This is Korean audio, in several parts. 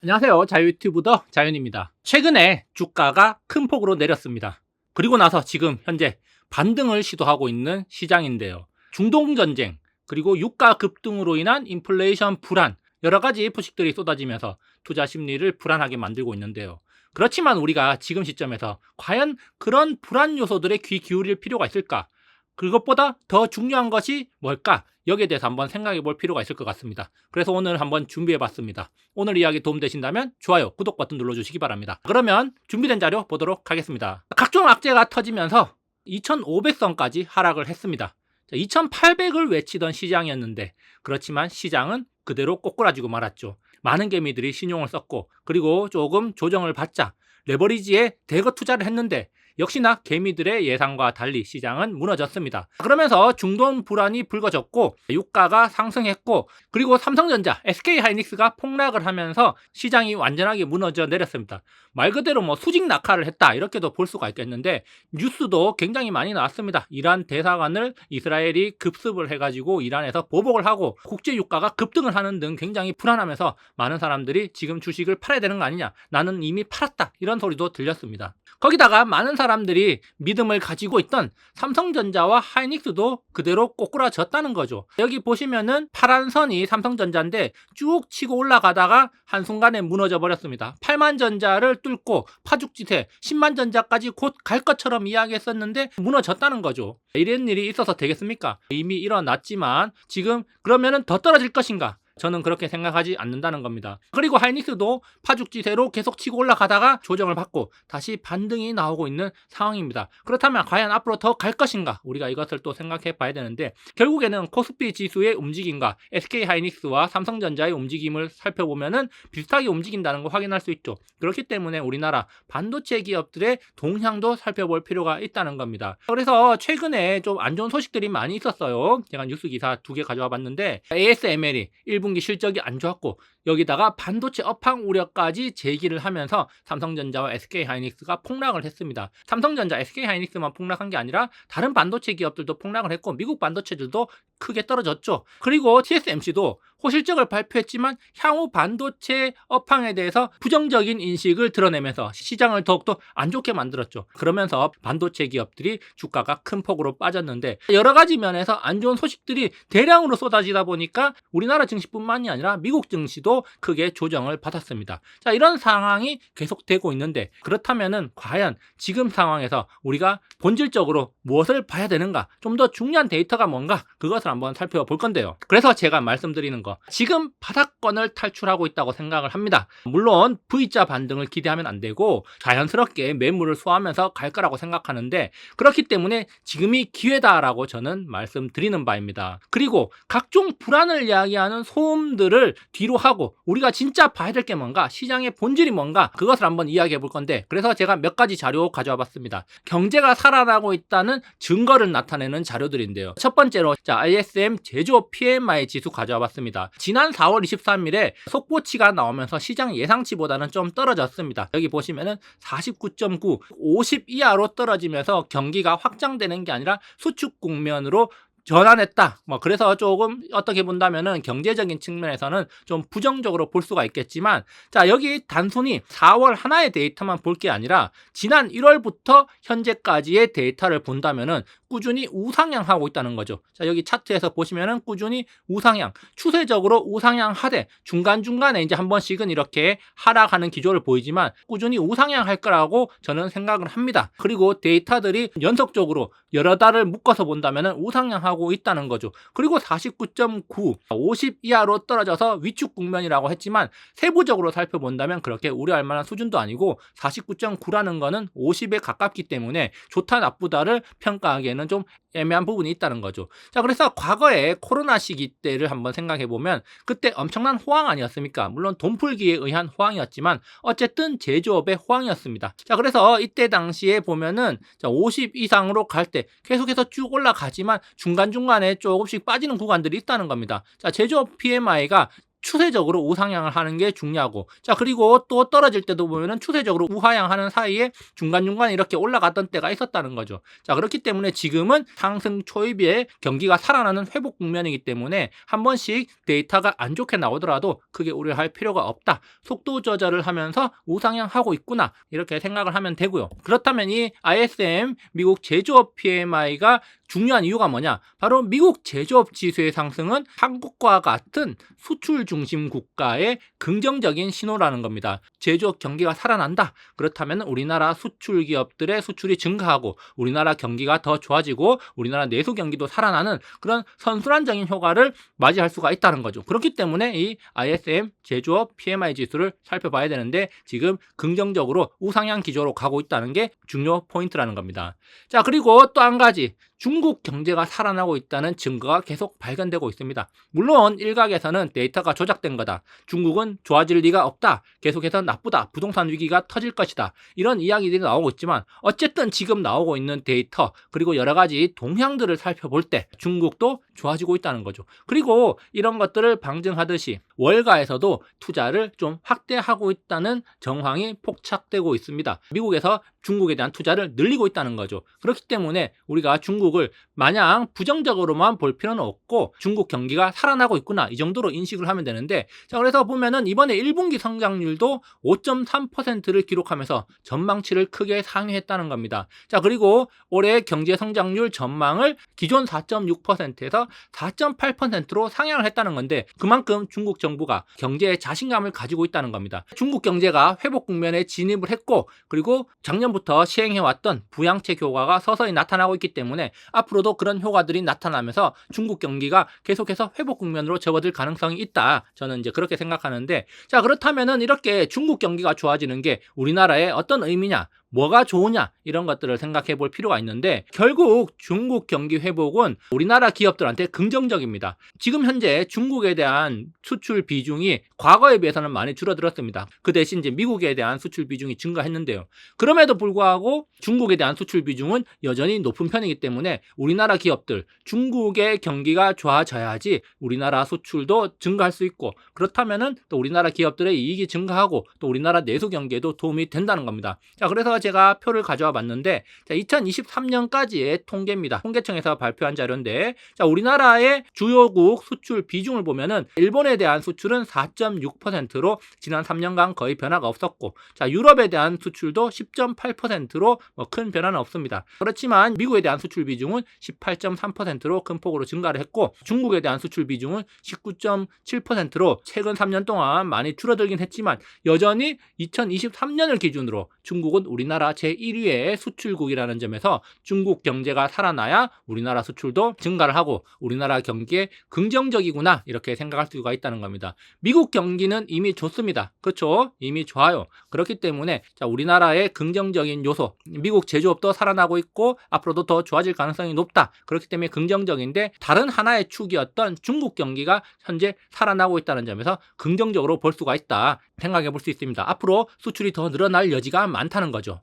안녕하세요. 자유유튜브더 자윤입니다. 최근에 주가가 큰 폭으로 내렸습니다. 그리고 나서 지금 현재 반등을 시도하고 있는 시장인데요. 중동전쟁, 그리고 유가 급등으로 인한 인플레이션 불안, 여러 가지 소식들이 쏟아지면서 투자 심리를 불안하게 만들고 있는데요. 그렇지만 우리가 지금 시점에서 과연 그런 불안 요소들에 귀 기울일 필요가 있을까? 그것보다 더 중요한 것이 뭘까? 여기에 대해서 한번 생각해 볼 필요가 있을 것 같습니다. 그래서 오늘 한번 준비해 봤습니다. 오늘 이야기 도움되신다면 좋아요, 구독 버튼 눌러주시기 바랍니다. 그러면 준비된 자료 보도록 하겠습니다. 각종 악재가 터지면서 2500선까지 하락을 했습니다. 2800을 외치던 시장이었는데, 그렇지만 시장은 그대로 꼬꾸라지고 말았죠. 많은 개미들이 신용을 썼고, 그리고 조금 조정을 받자 레버리지에 대거 투자를 했는데 역시나 개미들의 예상과 달리 시장은 무너졌습니다. 그러면서 중동 불안이 불거졌고 유가가 상승했고, 그리고 삼성전자, SK하이닉스가 폭락을 하면서 시장이 완전하게 무너져 내렸습니다. 말 그대로 수직 낙하를 했다, 이렇게도 볼 수가 있겠는데, 뉴스도 굉장히 많이 나왔습니다. 이란 대사관을 이스라엘이 급습을 해가지고 이란에서 보복을 하고 국제 유가가 급등을 하는 등 굉장히 불안하면서 많은 사람들이 지금 주식을 팔아야 되는 거 아니냐, 나는 이미 팔았다, 이런 소리도 들렸습니다. 거기다가 많은 사람들이 믿음을 가지고 있던 삼성전자와 하이닉스도 그대로 꼬꾸라졌다는 거죠. 여기 보시면은 파란 선이 삼성전자인데 쭉 치고 올라가다가 한순간에 무너져 버렸습니다. 8만 전자를 뚫고 파죽지세 10만 전자까지 곧 갈 것처럼 이야기했었는데 무너졌다는 거죠. 이런 일이 있어서 되겠습니까? 이미 일어났지만 지금 그러면은 더 떨어질 것인가? 저는 그렇게 생각하지 않는다는 겁니다. 그리고 하이닉스도 파죽지세로 계속 치고 올라가다가 조정을 받고 다시 반등이 나오고 있는 상황입니다. 그렇다면 과연 앞으로 더 갈 것인가? 우리가 이것을 또 생각해 봐야 되는데, 결국에는 코스피 지수의 움직임과 SK하이닉스와 삼성전자의 움직임을 살펴보면은 비슷하게 움직인다는 거 확인할 수 있죠. 그렇기 때문에 우리나라 반도체 기업들의 동향도 살펴볼 필요가 있다는 겁니다. 그래서 최근에 좀 안 좋은 소식들이 많이 있었어요. 제가 뉴스 기사 2개 가져와 봤는데, ASML이 1분기 실적이 안 좋았고 여기다가 반도체 업황 우려까지 제기를 하면서 삼성전자와 SK하이닉스가 폭락을 했습니다. 삼성전자, SK하이닉스만 폭락한 게 아니라 다른 반도체 기업들도 폭락을 했고 미국 반도체들도 크게 떨어졌죠. 그리고 TSMC도 호실적을 발표했지만 향후 반도체 업황에 대해서 부정적인 인식을 드러내면서 시장을 더욱더 안 좋게 만들었죠. 그러면서 반도체 기업들이 주가가 큰 폭으로 빠졌는데, 여러 가지 면에서 안 좋은 소식들이 대량으로 쏟아지다 보니까 우리나라 증시뿐만이 아니라 미국 증시도 크게 조정을 받았습니다. 자, 이런 상황이 계속되고 있는데, 그렇다면은 과연 지금 상황에서 우리가 본질적으로 무엇을 봐야 되는가, 좀 더 중요한 데이터가 뭔가, 그것을 한번 살펴볼 건데요. 그래서 제가 말씀드리는 거, 지금 바닥권을 탈출하고 있다고 생각을 합니다. 물론 V자 반등을 기대하면 안 되고 자연스럽게 매물을 소화하면서 갈 거라고 생각하는데, 그렇기 때문에 지금이 기회다라고 저는 말씀드리는 바입니다. 그리고 각종 불안을 이야기하는 소음들을 뒤로 하고 우리가 진짜 봐야 될 게 뭔가, 시장의 본질이 뭔가, 그것을 한번 이야기해 볼 건데, 그래서 제가 몇 가지 자료 가져와 봤습니다. 경제가 살아나고 있다는 증거를 나타내는 자료들인데요. 첫 번째로 ISM 제조업 PMI 지수 가져와 봤습니다. 지난 4월 23일에 속보치가 나오면서 시장 예상치보다는 좀 떨어졌습니다. 여기 보시면은 49.9, 50 이하로 떨어지면서 경기가 확장되는 게 아니라 수축 국면으로 전환했다. 그래서 조금 어떻게 본다면은 경제적인 측면에서는 좀 부정적으로 볼 수가 있겠지만, 자, 여기 단순히 4월 하나의 데이터만 볼 게 아니라 지난 1월부터 현재까지의 데이터를 본다면은 꾸준히 우상향하고 있다는 거죠. 자, 여기 차트에서 보시면은 꾸준히 우상향, 추세적으로 우상향하되 중간중간에 이제 한 번씩은 이렇게 하락하는 기조를 보이지만 꾸준히 우상향할 거라고 저는 생각을 합니다. 그리고 데이터들이 연속적으로 여러 달을 묶어서 본다면은 우상향하고 있다는 거죠. 그리고 49.9, 50 이하로 떨어져서 위축 국면이라고 했지만 세부적으로 살펴본다면 그렇게 우려할 만한 수준도 아니고 49.9라는 거는 50에 가깝기 때문에 좋다 나쁘다를 평가하기에는 좀 애매한 부분이 있다는 거죠. 자, 그래서 과거에 코로나 시기 때를 한번 생각해 보면 그때 엄청난 호황 아니었습니까? 물론 돈풀기에 의한 호황이었지만 어쨌든 제조업의 호황이었습니다. 자, 그래서 이때 당시에 보면은 50 이상으로 갈 때 계속해서 쭉 올라가지만 중간중간에 조금씩 빠지는 구간들이 있다는 겁니다. 자, 제조업 PMI가 추세적으로 우상향을 하는 게 중요하고, 자 그리고 또 떨어질 때도 보면은 추세적으로 우하향하는 사이에 중간중간에 이렇게 올라갔던 때가 있었다는 거죠. 자 그렇기 때문에 지금은 상승 초입에 경기가 살아나는 회복 국면이기 때문에 한 번씩 데이터가 안 좋게 나오더라도 크게 우려할 필요가 없다. 속도 조절을 하면서 우상향하고 있구나, 이렇게 생각을 하면 되고요. 그렇다면 이 ISM 미국 제조업 PMI가 중요한 이유가 뭐냐? 바로 미국 제조업 지수의 상승은 한국과 같은 수출 중심 국가의 긍정적인 신호라는 겁니다. 제조업 경기가 살아난다. 그렇다면 우리나라 수출 기업들의 수출이 증가하고 우리나라 경기가 더 좋아지고 우리나라 내수 경기도 살아나는 그런 선순환적인 효과를 맞이할 수가 있다는 거죠. 그렇기 때문에 이 ISM 제조업 PMI 지수를 살펴봐야 되는데 지금 긍정적으로 우상향 기조로 가고 있다는 게 중요 포인트라는 겁니다. 자 그리고 또 한 가지, 중국 경제가 살아나고 있다는 증거가 계속 발견되고 있습니다. 물론 일각에서는 데이터가 조작된 거다, 중국은 좋아질 리가 없다, 계속해서 나쁘다, 부동산 위기가 터질 것이다, 이런 이야기들이 나오고 있지만 어쨌든 지금 나오고 있는 데이터 그리고 여러 가지 동향들을 살펴볼 때 중국도 좋아지고 있다는 거죠. 그리고 이런 것들을 방증하듯이 월가에서도 투자를 좀 확대하고 있다는 정황이 포착되고 있습니다. 미국에서 중국에 대한 투자를 늘리고 있다는 거죠. 그렇기 때문에 우리가 중국을 마냥 부정적으로만 볼 필요는 없고 중국 경기가 살아나고 있구나, 이 정도로 인식을 하면 되는데, 자 그래서 보면은 이번에 1분기 성장률도 5.3%를 기록하면서 전망치를 크게 상회했다는 겁니다. 자 그리고 올해 경제 성장률 전망을 기존 4.6%에서 4.8%로 상향을 했다는 건데, 그만큼 중국 정부가 경제에 자신감을 가지고 있다는 겁니다. 중국 경제가 회복 국면에 진입을 했고, 그리고 작년부터 시행해왔던 부양책 효과가 서서히 나타나고 있기 때문에 앞으로도 그런 효과들이 나타나면서 중국 경기가 계속해서 회복 국면으로 접어들 가능성이 있다, 저는 이제 그렇게 생각하는데, 자 그렇다면은 이렇게 중국 경기가 좋아지는 게 우리나라에 어떤 의미냐, 뭐가 좋으냐, 이런 것들을 생각해 볼 필요가 있는데, 결국 중국 경기 회복은 우리나라 기업들한테 긍정적입니다. 지금 현재 중국에 대한 수출 비중이 과거에 비해서는 많이 줄어들었습니다. 그 대신 이제 미국에 대한 수출 비중이 증가했는데요. 그럼에도 불구하고 중국에 대한 수출 비중은 여전히 높은 편이기 때문에 우리나라 기업들, 중국의 경기가 좋아져야지 우리나라 수출도 증가할 수 있고, 그렇다면은 또 우리나라 기업들의 이익이 증가하고 또 우리나라 내수 경기에도 도움이 된다는 겁니다. 자 그래서 제가 표를 가져와 봤는데, 자 2023년까지의 통계입니다. 통계청에서 발표한 자료인데, 자 우리나라의 주요국 수출 비중을 보면은 일본에 대한 수출은 4.6%로 지난 3년간 거의 변화가 없었고, 자 유럽에 대한 수출도 10.8%로 큰 변화는 없습니다. 그렇지만 미국에 대한 수출 비중은 18.3%로 큰 폭으로 증가를 했고, 중국에 대한 수출 비중은 19.7%로 최근 3년 동안 많이 줄어들긴 했지만 여전히 2023년을 기준으로 중국은 우리나라 제1위의 수출국이라는 점에서 중국 경제가 살아나야 우리나라 수출도 증가를 하고 우리나라 경기에 긍정적이구나, 이렇게 생각할 수가 있다는 겁니다. 미국 경기는 이미 좋습니다. 그렇죠? 이미 좋아요. 그렇기 때문에 자 우리나라의 긍정적인 요소, 미국 제조업도 살아나고 있고 앞으로도 더 좋아질 가능성이 높다. 그렇기 때문에 긍정적인데, 다른 하나의 축이었던 중국 경기가 현재 살아나고 있다는 점에서 긍정적으로 볼 수가 있다, 생각해 볼 수 있습니다. 앞으로 수출이 더 늘어날 여지가 많다는 거죠.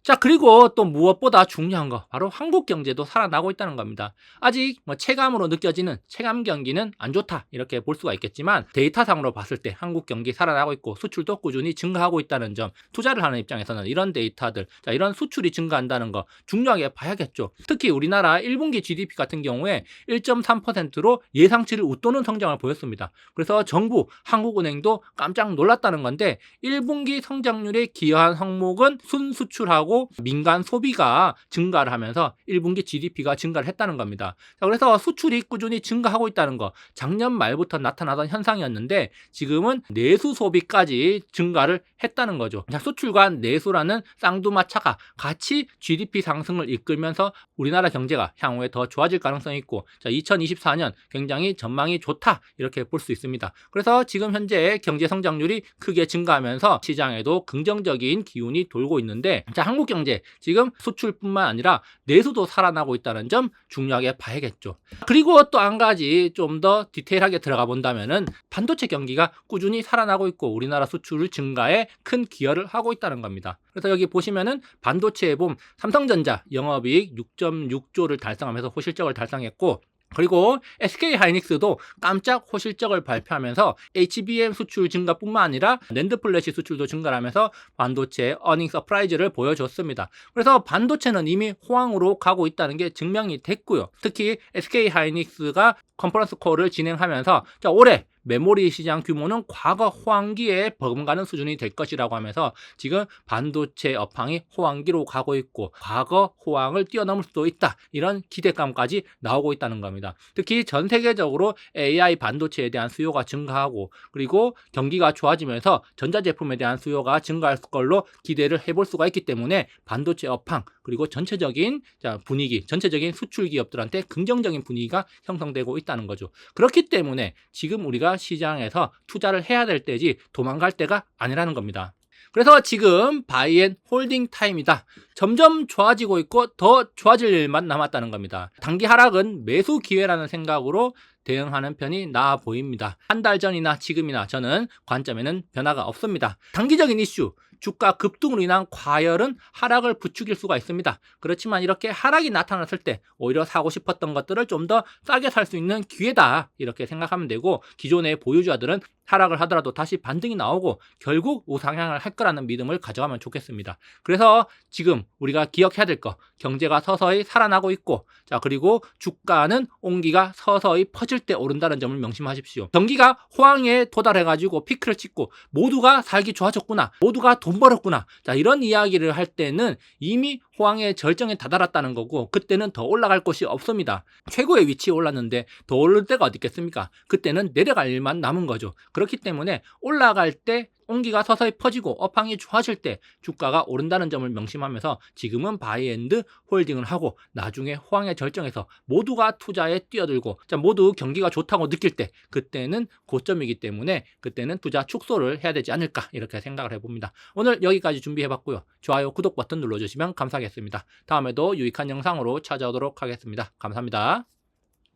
자 그리고 또 무엇보다 중요한 거, 바로 한국 경제도 살아나고 있다는 겁니다. 아직 체감으로 느껴지는 체감 경기는 안 좋다, 이렇게 볼 수가 있겠지만 데이터상으로 봤을 때 한국 경기 살아나고 있고 수출도 꾸준히 증가하고 있다는 점, 투자를 하는 입장에서는 이런 데이터들, 자 이런 수출이 증가한다는 거 중요하게 봐야겠죠. 특히 우리나라 1분기 GDP 같은 경우에 1.3%로 예상치를 웃도는 성장을 보였습니다. 그래서 정부, 한국은행도 깜짝 놀랐다는 건데, 1분기 성장률에 기여한 항목은 순수출하고 민간 소비가 증가를 하면서 1분기 GDP가 증가를 했다는 겁니다. 자, 그래서 수출이 꾸준히 증가하고 있다는 거, 작년 말부터 나타나던 현상이었는데 지금은 내수 소비까지 증가를 했다는 거죠. 자, 수출과 내수라는 쌍두마차가 같이 GDP 상승을 이끌면서 우리나라 경제가 향후에 더 좋아질 가능성이 있고, 자, 2024년 굉장히 전망이 좋다, 이렇게 볼 수 있습니다. 그래서 지금 현재 경제 성장률이 크게 증가하면서 시장에도 긍정적인 기운이 돌고 있는데, 자, 한국 경제 지금 수출뿐만 아니라 내수도 살아나고 있다는 점 중요하게 봐야겠죠. 그리고 또 한 가지 좀 더 디테일하게 들어가 본다면은 반도체 경기가 꾸준히 살아나고 있고 우리나라 수출 증가에 큰 기여를 하고 있다는 겁니다. 그래서 여기 보시면은 반도체에 보면 삼성전자 영업이익 6.6조를 달성하면서 호실적을 달성했고, 그리고 SK 하이닉스도 깜짝 호실적을 발표하면서 HBM 수출 증가뿐만 아니라 낸드 플래시 수출도 증가하면서 반도체 어닝 서프라이즈를 보여줬습니다. 그래서 반도체는 이미 호황으로 가고 있다는 게 증명이 됐고요. 특히 SK 하이닉스가 컨퍼런스 콜을 진행하면서 올해 메모리 시장 규모는 과거 호황기에 버금가는 수준이 될 것이라고 하면서 지금 반도체 업황이 호황기로 가고 있고 과거 호황을 뛰어넘을 수도 있다, 이런 기대감까지 나오고 있다는 겁니다. 특히 전 세계적으로 AI 반도체에 대한 수요가 증가하고 그리고 경기가 좋아지면서 전자제품에 대한 수요가 증가할 걸로 기대를 해볼 수가 있기 때문에 반도체 업황 그리고 전체적인 분위기, 전체적인 수출 기업들한테 긍정적인 분위기가 형성되고 있다는 거죠. 그렇기 때문에 지금 우리가 시장에서 투자를 해야 될 때지 도망갈 때가 아니라는 겁니다. 그래서 지금 바이앤홀딩 타임이다. 점점 좋아지고 있고 더 좋아질 일만 남았다는 겁니다. 단기 하락은 매수 기회라는 생각으로 대응하는 편이 나아 보입니다. 한 달 전이나 지금이나 저는 관점에는 변화가 없습니다. 단기적인 이슈, 주가 급등으로 인한 과열은 하락을 부추길 수가 있습니다. 그렇지만 이렇게 하락이 나타났을 때 오히려 사고 싶었던 것들을 좀 더 싸게 살 수 있는 기회다, 이렇게 생각하면 되고, 기존의 보유자들은 하락을 하더라도 다시 반등이 나오고 결국 우상향을 할 거라는 믿음을 가져가면 좋겠습니다. 그래서 지금 우리가 기억해야 될 거, 경제가 서서히 살아나고 있고, 그리고 주가는 온기가 서서히 퍼질 때 오른다는 점을 명심하십시오. 경기가 호황에 도달해가지고 피크를 찍고 모두가 살기 좋아졌구나, 모두가 돈 벌었구나, 이런 이야기를 할 때는 이미 호황의 절정에 다다랐다는 거고, 그때는 더 올라갈 곳이 없습니다. 최고의 위치에 올랐는데 더 오를 데가 어디 있겠습니까? 그때는 내려갈 일만 남은 거죠. 그렇기 때문에 올라갈 때 온기가 서서히 퍼지고 업황이 좋아질 때 주가가 오른다는 점을 명심하면서 지금은 바이앤드 홀딩을 하고 나중에 호황의 절정에서 모두가 투자에 뛰어들고 모두 경기가 좋다고 느낄 때 그때는 고점이기 때문에 그때는 투자 축소를 해야 되지 않을까, 이렇게 생각을 해봅니다. 오늘 여기까지 준비해봤고요. 좋아요, 구독 버튼 눌러주시면 감사하겠습니다. 다음에도 유익한 영상으로 찾아오도록 하겠습니다. 감사합니다.